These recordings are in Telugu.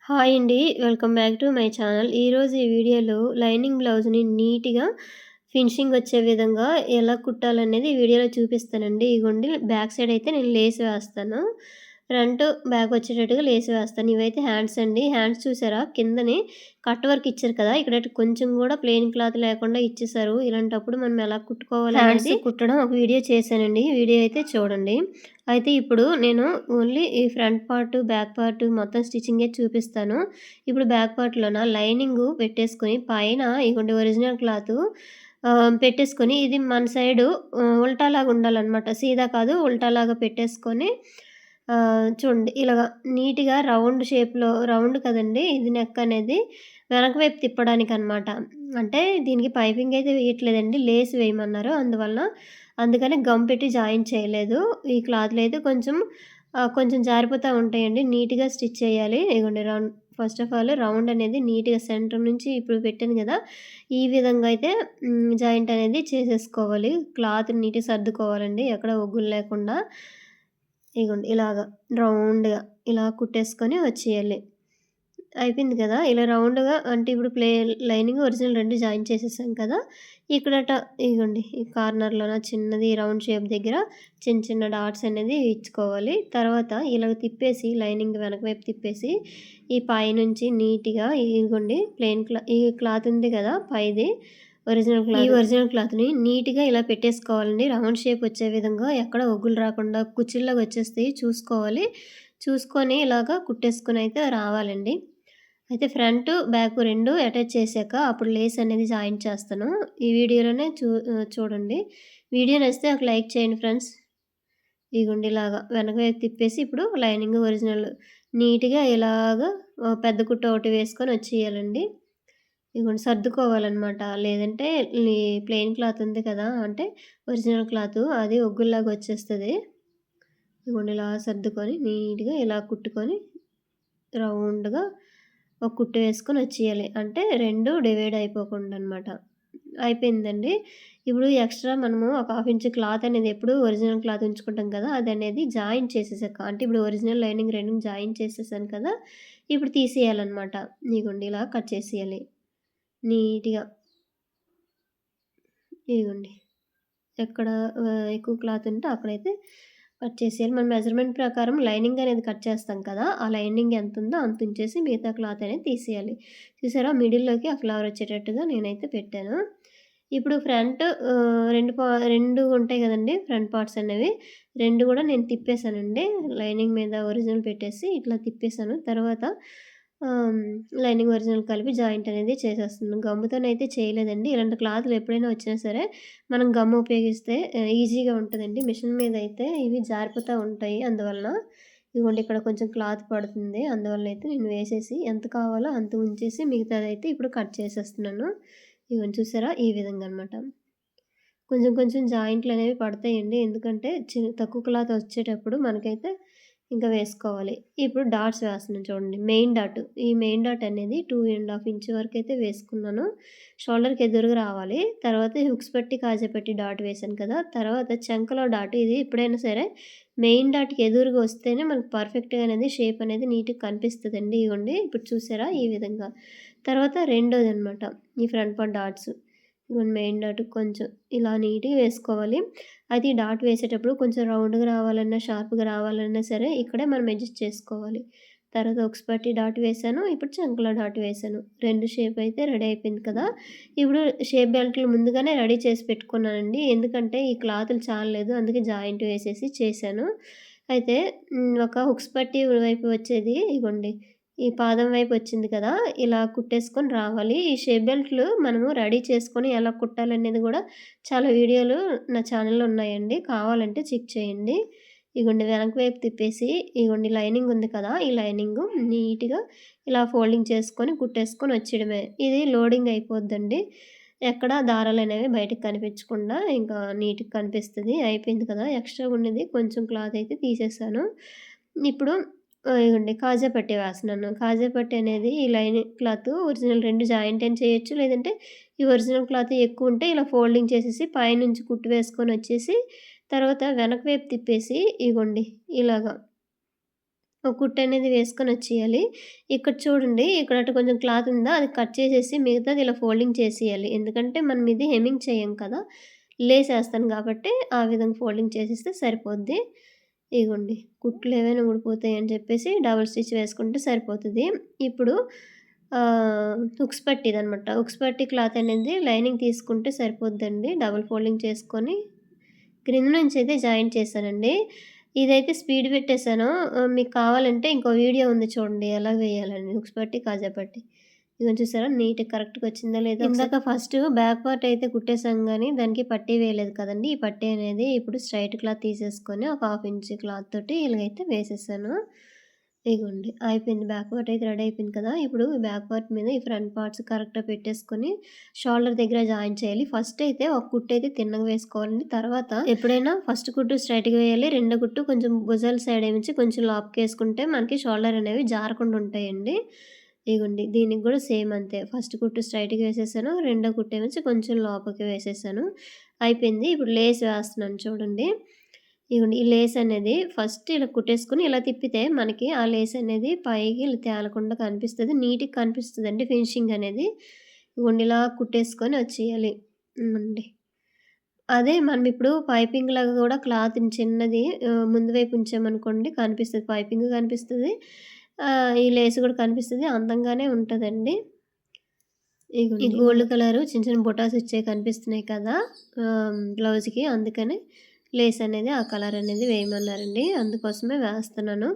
హాయ్ అండి. Welcome back to my channel. ఈరోజు ఈ వీడియోలో లైనింగ్ బ్లౌజ్‌ని నీట్‌గా ఫినిషింగ్ వచ్చే విధంగా ఎలా కుట్టాలనేది ఈ వీడియోలో చూపిస్తానండి. ఇగోండి బ్యాక్ సైడ్ అయితే నేను లేస్ వేస్తాను. ఫ్రంట్, బ్యాక్ వచ్చేటట్టుగా లేస్ వేస్తాను. ఇవైతే హ్యాండ్స్ అండి. హ్యాండ్స్ చూసారా కిందని కట్ వర్క్ ఇచ్చారు కదా! ఇక్కడ కొంచెం కూడా ప్లెయిన్ క్లాత్ లేకుండా ఇచ్చేసారు. ఇలాంటప్పుడు మనం ఎలా కుట్టుకోవాలి హ్యాండ్స్ కుట్టడం ఒక వీడియో చేశానండి. వీడియో అయితే చూడండి. అయితే ఇప్పుడు నేను ఓన్లీ ఈ ఫ్రంట్ పార్ట్, బ్యాక్ పార్ట్ మొత్తం స్టిచ్చింగే చూపిస్తాను. ఇప్పుడు బ్యాక్ పార్ట్‌లోన లైనింగు పెట్టేసుకొని పైన ఇగోండి ఒరిజినల్ క్లాతు పెట్టేసుకొని ఇది మన సైడు ఉల్టాలాగా ఉండాలనమాట. సీదా కాదు ఉల్టాలాగా పెట్టేసుకొని చూడండి ఇలాగ నీట్‌గా రౌండ్ షేప్‌లో రౌండ్ కదండీ! ఇది నెక్ అనేది వెనక వైపు తిప్పడానికనమాట. అంటే దీనికి పైపింగ్ అయితే వేయట్లేదండి. లేస్ వేయమన్నారు. అందుకని గమ్ పెట్టి జాయిన్ చేయలేదు. ఈ క్లాత్‌లో అయితే కొంచెం జారిపోతా ఉంటాయండి. నీట్‌గా స్టిచ్ చేయాలి. ఇగోండి ఫస్ట్ ఆఫ్ ఆల్ రౌండ్ అనేది నీట్‌గా సెంటర్ నుంచి ఇప్పుడు పెట్టాను గదా! ఈ విధంగా అయితే జాయింట్ అనేది చేసేసుకోవాలి. క్లాత్ నీట్‌గా సర్దుకోవాలండి. ఎక్కడ ఒగ్గులు లేకుండా. ఇగోండి ఇలాగా రౌండ్‌గా ఇలా కుట్టేసుకొని వచ్చేయాలి. అయిపోయింది కదా! ఇలా రౌండ్‌గా అంటే ఇప్పుడు లైనింగ్, ఒరిజినల్ 2 జాయిన్ చేసేసాం కదా! ఇక్కడట ఇగోండి ఈ కార్నర్‌లోన చిన్నది రౌండ్ షేప్ దగ్గర చిన్న చిన్న డాట్స్ అనేది ఇచ్చుకోవాలి. తర్వాత ఇలాగ తిప్పేసి లైనింగ్ వెనక వైపు తిప్పేసి ఈ పైనుంచి నీట్‌గా ఇదిగోండి ఈ క్లాత్ ఉంది కదా! పైది ఒరిజినల్ క్లాత్‌ని నీట్‌గా ఇలా పెట్టేసుకోవాలండి. రౌండ్ షేప్ వచ్చే విధంగా ఎక్కడ ఒగ్గులు రాకుండా కుచ్చిళ్ళలాగా వచ్చేస్తాయి చూసుకోవాలి. చూసుకొని ఇలాగా కుట్టేసుకొనైతే రావాలండి. అయితే ఫ్రంట్, బ్యాక్ 2 అటాచ్ చేశాక అప్పుడు లేస్ అనేది జాయిన్ చేస్తాను. ఈ వీడియోలోనే చూడండి. వీడియో నచ్చితే ఒక లైక్ చేయండి ఫ్రెండ్స్. ఇగోండి ఇలాగా వెనక వైపు తిప్పేసి ఇప్పుడు లైనింగ్, ఒరిజినల్ నీట్‌గా ఇలాగా పెద్ద కుట్టు ఒకటి వేసుకొని వచ్చేయాలండి. ఇగోండి సర్దుకోవాలనమాట. లేదంటే ఈ ప్లెయిన్ క్లాత్ ఉంది కదా! అంటే ఒరిజినల్ క్లాతు అది ఒగ్గుల్లాగా వచ్చేస్తది. ఇగోండి ఇలా సర్దుకొని నీట్‌గా ఇలా కుట్టుకొని రౌండ్‌గా ఒక కుట్టు వేసుకొని వచ్చేయాలి. అంటే 2 డివైడ్ అయిపోకుండా అనమాట. అయిపోయిందండి. ఇప్పుడు ఎక్స్‌ట్రా మనము ఒక హాఫ్ ఇంచ్ క్లాత్ అనేది ఎప్పుడు ఒరిజినల్ క్లాత్ ఉంచుకుంటాం కదా! అదనేది జాయిన్ చేసేసాక అంటే ఇప్పుడు ఒరిజినల్ లైనింగ్ 2 జాయిన్ చేసేసాను కదా! ఇప్పుడు తీసేయాలనమాట. ఇగోండి ఇలా కట్ చేసేయాలి. నీట్‌గా. ఇగోండి. ఎక్కడ ఎక్కువ క్లాత్ ఉంటే అక్కడైతే కట్ చేసేయాలి. మన మెజర్‌మెంట్ ప్రకారం లైనింగ్ అనేది కట్ చేస్తాం కదా! ఆ లైనింగ్ ఎంతుందో అంత ఉంచేసి మిగతా క్లాత్ అనేది తీసేయాలి. చూసారా మిడిల్‌లోకి ఆ ఫ్లవర్ వచ్చేటట్టుగా నేనైతే పెట్టాను. ఇప్పుడు ఫ్రంట్ 2 ఉంటాయి గదండీ! ఫ్రంట్ పార్ట్స్ అనేవి. 2 గూడా నేను తిప్పేసానండి. లైనింగ్ మీద ఒరిజినల్ పెట్టేసి ఇట్లా తిప్పేసాను. తర్వాత ఆహ్, లైనింగ్, ఒరిజినల్ కలిపి జాయింట్ అనేది చేసేస్తున్నాను. గమ్ముతోనైతే చేయలేదండి. ఇలాంటి క్లాత్‌లు ఎప్పుడైనా వచ్చినా సరే మనం గమ్ ఉపయోగిస్తే ఈజీగా ఉంటదండి. మిషన్ మీదయితే ఇవి జారిపోతా ఉంటాయి అందువలన. ఇదిగోండి ఇక్కడ కొంచెం క్లాత్ పడుతుంది. అందువల్లనైతే నేను వేసేసి ఎంత కావాలో అంత ఉంచేసి మిగతాదైతే ఇప్పుడు కట్ చేసేస్తున్నాను. ఇగోండి చూసారా? ఈ విధంగా అనమాట. కొంచెం కొంచెం జాయింట్లనేవి పడతాయండి. ఎందుకంటే తక్కువ క్లాత్ వచ్చేటప్పుడు మనకైతే ఇంకా వేసుకోవాలి. ఇప్పుడు డాట్స్ వేస్తున్నాను చూడండి. Main dot. ఈ మెయిన్ డాట్ అనేది 2½ ఇంచ్ వరకైతే వేసుకున్నాను. షోల్డర్‌కి ఎదురుగా రావాలి. తర్వాత హుక్స్ పెట్టి, కాజా పెట్టి డాట్ వేశాను కదా! తర్వాత చంకలో డాట్ ఇది ఎప్పుడైనా సరే మెయిన్ డాట్‌కి ఎదురుగా వస్తేనే మనకు పర్ఫెక్ట్‌గా అనేది షేప్ అనేది నీట్‌గా కనిపిస్తదండి. ఇగోండి ఇప్పుడు చూసారా ఈ విధంగా. తర్వాత రెండోదనమాట. ఈ ఫ్రంట్ పార్ట్ డాట్స్. ఇగోండి మెయిన్ డాట్ కొంచెం ఇలా నీట్‌గా వేసుకోవాలి. అయితే ఈ డాట్ వేసేటప్పుడు కొంచెం రౌండ్‌గా రావాలన్నా, షార్ప్‌గా రావాలన్నా సరే ఇక్కడే మనం అడ్జస్ట్ చేసుకోవాలి. తర్వాత హుక్స్ పట్టి డాట్ వేశాను. ఇప్పుడు చంకలో డాట్ వేశాను. 2 షేప్ అయితే రెడీ అయిపోయింది కదా! ఇప్పుడు షేప్ బెల్ట్‌లు ముందుగానే రెడీ చేసి పెట్టుకున్నానండి. ఎందుకంటే ఈ క్లాతులు చాలలేదు. అందుకే జాయింట్ వేసేసి చేశాను. అయితే ఒక హుక్స్ పట్టి వైపు వచ్చేది ఇగోండి ఈ పాదం వైపు వచ్చింది కదా! ఇలా కుట్టేసుకొని రావాలి. ఈ షేప్ బెల్ట్‌లు మనము రెడీ చేసుకొని ఎలా కుట్టాలనేది గూడా చాలా వీడియోలు నా ఛానెల్‌లో ఉన్నాయండి. కావాలంటే చెక్ చేయండి. ఇగోండి వెనక వైపు తిప్పేసి ఇగోండి లైనింగ్ ఉంది కదా! ఈ లైనింగు నీట్‌గా ఇలా ఫోల్డింగ్ చేసుకొని కుట్టేసుకొని వచ్చేయడమే. ఇది లోడింగ్ అయిపోద్దండి. ఎక్కడ దారాలనేవి బయటకి కనిపించకుండా ఇంకా నీట్‌గా కనిపిస్తది. అయిపోయింది కదా! ఎక్స్ట్రా ఉన్నది కొంచెం క్లాత్ అయితే తీసేసాను. ఇప్పుడు ఇగోండి కాజా పట్టీ వేస్తున్నాను. కాజా పట్టీ అనేది ఈ లైనింగ్ క్లాత్ ఒరిజినల్ 2 జాయింట్ అయిన చేయొచ్చు. లేదంటే ఈ ఒరిజినల్ క్లాత్ ఎక్కువుంటే ఇలా ఫోల్డింగ్ చేసేసి పైనుంచి కుట్టు వేసుకొనొచ్చేసి తర్వాత వెనక వైపు తిప్పేసి ఇగోండి ఇలాగా కుట్టు అనేది వేసుకొని వచ్చేయాలి. ఇక్కడ చూడండి, ఇక్కడ అటు కొంచెం క్లాత్ ఉందా అది కట్ చేసేసి మిగతాది ఇలా ఫోల్డింగ్ చేసేయాలి. ఎందుకంటే మనం ఇది హెమ్మింగ్ చేయం కదా! లేసేస్తాను కాబట్టి ఆ విధంగా ఫోల్డింగ్ చేసేస్తే సరిపోద్ది. ఇగోండి, కుట్లు ఏవైనా ఊడిపోతాయి అని చెప్పేసి డబుల్ స్టిచ్ వేసుకుంటే సరిపోతది. ఇప్పుడు హుక్స్ పట్టీదనమాట. హుక్స్ పట్టీ క్లాత్ అనేది లైనింగ్ తీసుకుంటే సరిపోద్దండి. డబుల్ ఫోల్డింగ్ చేసుకొని క్రింద నుంచి అయితే జాయింట్ చేశానండి. ఇదైతే స్పీడ్ పెట్టేసాను. మీకు కావాలంటే ఇంకో వీడియో ఉంది చూడండి ఎలా వేయాలని హుక్స్ పట్టీ, కాజా పట్టీ. ఇదిగోండి చూసారా నీట్‌గా కరెక్ట్‌గా వచ్చిందా లేదా? ఇందాక ఫస్ట్ బ్యాక్ పార్ట్ అయితే కుట్టేసాం గానీ దానికి పట్టీ వేయలేదు కదండీ! ఈ పట్టీ అనేది ఇప్పుడు స్ట్రైట్ క్లాత్ తీసేసుకొని ఒక 1/2 ఇంచ్ క్లాత్ తోటి ఇలాగైతే వేసేసాను. ఇగోండి అయిపోయింది. బ్యాక్ పార్ట్ అయితే రెడీ అయిపోయింది కదా! ఇప్పుడు బ్యాక్ పార్ట్ మీద ఈ ఫ్రంట్ పార్ట్స్ కరెక్ట్‌గా పెట్టేసుకొని షోల్డర్ దగ్గర జాయిన్ చేయాలి. ఫస్ట్ అయితే ఒక కుట్టు అయితే తిన్నగా వేసుకోవాలండి. తర్వాత ఎప్పుడైనా ఫస్ట్ కుట్టు స్ట్రైట్‌గా వేయాలి. రెండో కుట్టు కొంచెం భుజాల సైడ్ ఏమించి కొంచెం లాప్‌కేసుకుంటే మనకి షోల్డర్ అనేవి జారకుండా ఉంటాయండి. ఇగోండి దీనికి గూడా సేమ్ అంతే. ఫస్ట్ కుట్టు స్ట్రైట్‌గా వేసేసాను. రెండో కుట్టేమొచ్చి కొంచెం లోపలికి వేసేసాను. అయిపోయింది. ఇప్పుడు లేస్ వేస్తున్నాను చూడండి. ఇగోండి ఈ లేస్ అనేది ఫస్ట్ ఇలా కుట్టేసుకొని ఇలా తిప్పితే మనకి ఆ లేస్ అనేది పైకి ఇలా తేలకుండా కనిపిస్తది. నీట్‌గా కనిపిస్తదండి ఫినిషింగ్ అనేది. ఇగోండి ఇలా కుట్టేసుకొని వచ్చేయాలి. ఇగోండి. అదే మనం ఇప్పుడు పైపింగ్ లాగా గూడా క్లాత్‌ని చిన్నది ముందు వైపు ఉంచామనుకోండి కనిపిస్తది. పైపింగ్ కనిపిస్తది. ఈ లేస్ గూడా కనిపిస్తది. అందంగానే ఉంటదండి. ఇగోండి ఈ గోల్డ్ కలరు చిన్న చిన్న బుటాస్ వచ్చేయి కనిపిస్తున్నాయి కదా! బ్లౌజ్‌కి అందుకని లేస్ అనేది ఆ కలర్ అనేది వేయమన్నారండి. అందుకోసమే వేస్తున్నాను.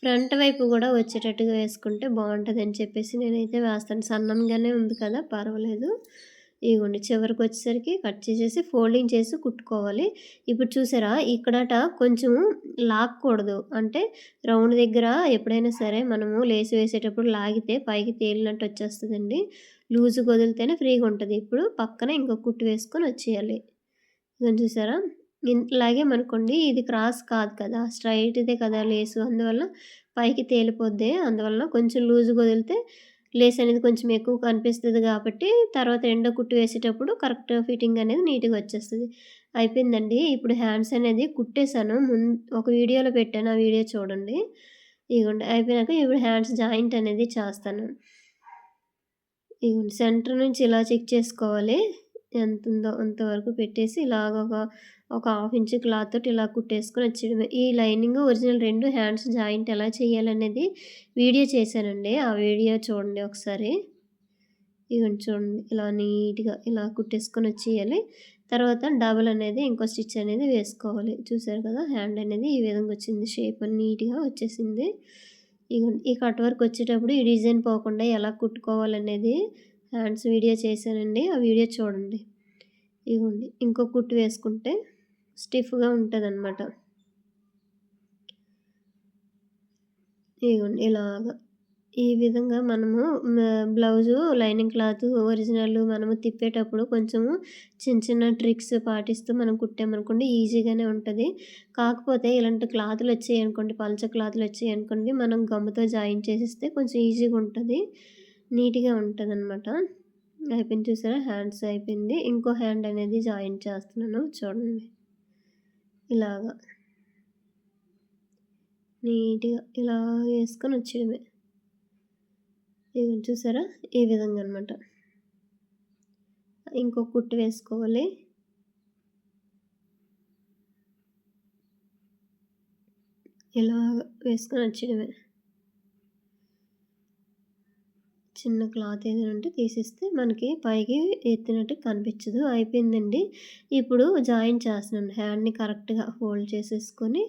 ఫ్రంట్ వైపు గూడా వచ్చేటట్టుగా వేసుకుంటే బావుంటదని చెప్పేసి నేనైతే వేస్తాను. సన్నంగానే ఉంది కదా! పర్వాలేదు. ఇగోండి చివరికొచ్చేసరికి కట్ చేసేసి ఫోల్డింగ్ చేసి కుట్టుకోవాలి. ఇప్పుడు చూసారా ఇక్కడట కొంచెం లాక్కూడదు. అంటే రౌండ్ దగ్గర ఎప్పుడైనా సరే మనము లేస్ వేసేటప్పుడు లాగితే పైకి తేలినట్టు వచ్చేస్తదండి. లూజుగా వదిలితేనే ఫ్రీగా ఉంటది. ఇప్పుడు పక్కన ఇంకో కుట్టు వేసుకొని వచ్చేయాలి. ఇదిగోండి చూసారా? లాగామనుకోండి ఇది క్రాస్ కాదు కదా! స్ట్రెయిట్‌దే కదా లేసు. అందువల్ల పైకి తేలిపోద్ది. అందువలన కొంచెం లూజుగా వదిలితే లేస్ అనేది కొంచెం ఎక్కువ కనిపిస్తది కాబట్టి తర్వాత రెండో కుట్టు వేసేటప్పుడు కరెక్ట్ ఫిట్టింగ్ అనేది నీట్‌గా వచ్చేస్తది. అయిపోయిందండి. ఇప్పుడు హ్యాండ్స్ అనేది కుట్టేసాను. ఒక వీడియోలో పెట్టాను. ఆ వీడియో చూడండి. ఇగోండి అయిపోయినాక ఇప్పుడు హ్యాండ్స్ జాయింట్ అనేది చేస్తాను. ఇగోండి సెంటర్ నుంచి ఇలా చెక్ చేసుకోవాలి. ఎంతుందో అంతవరకు పెట్టేసి ఇలాగ ఒక హాఫ్ ఇంచ్ క్లాత్ తోటి ఇలా కుట్టేసుకొని వచ్చేయడమే. ఈ లైనింగ్ ఒరిజినల్ 2 హ్యాండ్స్ జాయింట్ ఎలా చేయాలనేది వీడియో చేశానండి. ఆ వీడియో చూడండి ఒకసారి. ఇగోండి చూడండి ఇలా నీట్‌గా ఇలా కుట్టేసుకొని వచ్చేయాలి. తర్వాత డబుల్ అనేది ఇంకో స్టిచ్ అనేది వేసుకోవాలి. చూసారు కదా! హ్యాండ్ అనేది ఈ విధంగా వచ్చింది. షేప్ నీట్‌గా వచ్చేసింది. ఇగోండి ఈ కట్ వర్క్ వచ్చేటప్పుడు ఈ డిజైన్ పోకుండా ఎలా కుట్టుకోవాలనేది హ్యాండ్స్ వీడియో చేశానండి. ఆ వీడియో చూడండి. ఇగోండి ఇంకో కుట్టు వేసుకుంటే స్టిఫ్‌గా ఉంటదనమాట. ఇగోండి ఇలాగా. ఈ విధంగా మనము బ్లౌజు లైనింగ్ క్లాత్ ఒరిజినల్ మనము తిప్పేటప్పుడు కొంచెము చిన్న చిన్న ట్రిక్స్ పాటిస్తూ మనం కుట్టామనుకోండి ఈజీగానే ఉంటది. కాకపోతే ఇలాంటి క్లాతులు వచ్చాయనుకోండి, పల్చ క్లాతులు వచ్చాయనుకోండి, మనం గమ్ముతో జాయిన్ చేసేస్తే కొంచెం ఈజీగా ఉంటది. నీట్‌గా ఉంటదనమాట. అయిపోయింది చూసారా? హ్యాండ్స్ అయిపోయింది. ఇంకో హ్యాండ్ అనేది జాయిన్ చేస్తున్నాను చూడండి. ఇలాగా నీట్‌గా ఇలా వేసుకొని వచ్చేయడమే. ఇదిగోండి చూసారా? ఈ విధంగా అనమాట. ఇంకో కుట్టు వేసుకోవాలి. ఇలాగ వేసుకొని వచ్చేయడమే. చిన్న క్లాత్ ఏదైనా ఉంటే తీసేస్తే మనకి పైకి ఎత్తినట్టు కనిపించదు. అయిపోయిందండి. ఇప్పుడు జాయిన్ చేస్తున్నాను. హ్యాండ్‌ని కరెక్ట్‌గా ఫోల్డ్ చేసేసుకొని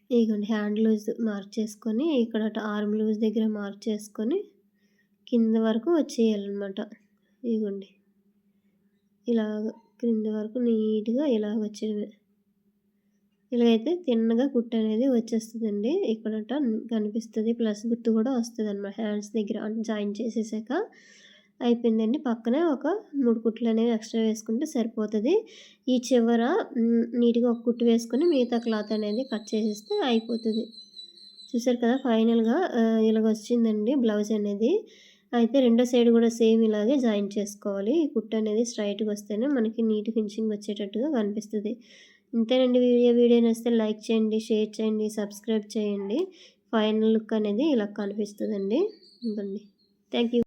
ఇగోండి హ్యాండ్ లూజ్ మార్క్ చేసుకొని ఇక్కడ ఆర్మ్ లూజ్ దగ్గర మార్క్ చేసుకొని కింద వరకు వచ్చేయాలనమాట. ఇగోండి ఇలాగ క్రింద వరకు నీట్‌గా ఇలాగ వచ్చేయడమే. ఇలాగైతే తిన్నగా కుట్టు అనేది వచ్చేస్తదండి. ఇక్కడట కనిపిస్తది. ప్లస్ గుర్తు కూడా వస్తదనమాట హ్యాండ్స్ దగ్గర జాయిన్ చేసేసాక. అయిపోయిందండి. పక్కనే ఒక 3 కుట్లనేవి ఎక్స్‌ట్రా వేసుకుంటే సరిపోతది. ఈ చివర నీట్‌గా ఒక కుట్టు వేసుకొని మిగతా క్లాత్ అనేది కట్ చేసేస్తే అయిపోతది. చూసారు కదా! ఫైనల్‌గా ఇలాగొచ్చిందండి బ్లౌజ్ అనేది. అయితే రెండో సైడ్ కూడా సేమ్ ఇలాగే జాయిన్ చేసుకోవాలి. ఈ కుట్టు అనేది స్ట్రెయిట్‌గా వస్తేనే మనకి నీట్ ఫినిషింగ్ వచ్చేటట్టుగా కనిపిస్తది. ఇంతేనండి వీడియో. వీడియో నచ్చితే లైక్ చేయండి, షేర్ చేయండి, సబ్స్క్రైబ్ చేయండి. ఫైనల్ లుక్ అనేది ఇలా కనిపిస్తదండి. ఇదండి. Thank you.